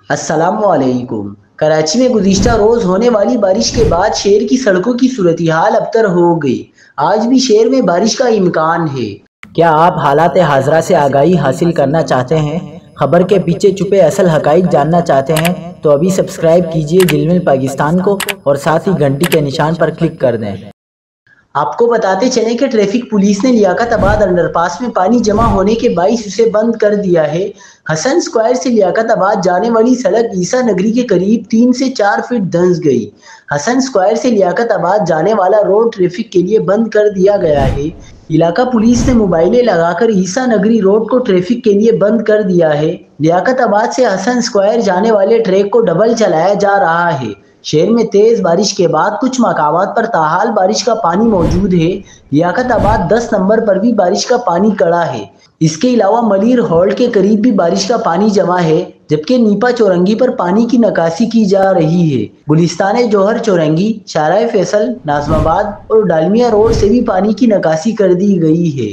السلام علیکم۔ کراچی میں گزشتہ روز ہونے والی بارش کے بعد شہر کی سڑکوں کی صورتحال ابتر ہو گئی۔ آج بھی شہر میں بارش کا امکان ہے۔ کیا آپ حالات حاضرہ سے آگاہی حاصل کرنا چاہتے ہیں؟ خبر کے پیچھے چھپے اصل حقائق جاننا چاہتے ہیں تو ابھی سبسکرائب کیجئے جلمل پاکستان کو اور ساتھ ہی گھنٹی کے نشان پر کلک کر دیں۔ آپ کو بتاتے چلیں کہ ٹریفک پولیس نے لیاقت آباد انڈر پاس میں پانی جمع ہونے کے باعث اسے بند کر دیا ہے۔ حسن سکوائر سے لیاقت آباد جانے والی سڑک عیسیٰ نگری کے قریب 3 سے 4 فٹ دھنس گئی۔ حسن سکوائر سے لیاقت آباد جانے والا روڈ ٹریفک کے لیے بند کر دیا گیا ہے۔ علاقہ پولیس نے موبائلیں لگا کر عیسیٰ نگری روڈ کو ٹریفک کے لیے بند کر دیا ہے۔ لیاقت آباد سے حسن سکوائر جانے والے ٹریک کو ڈبل چلایا جا رہا ہے۔ شہر میں تیز بارش کے بعد کچھ مقامات پر تاحال بارش کا پانی موجود ہے۔ لیاقت آباد 10 نمبر پر بھی بارش کا پانی کڑا ہے۔ اس کے علاوہ ملیر ہالٹ کے قریب بھی بارش کا پانی جمع ہے، جبکہ نیپا چورنگی پر پانی کی نکاسی کی جا رہی ہے۔ گلستان جوہر چورنگی، شارع فیصل، ناظم آباد اور ڈالمیا روڈ سے بھی پانی کی نکاسی کر دی گئی ہے۔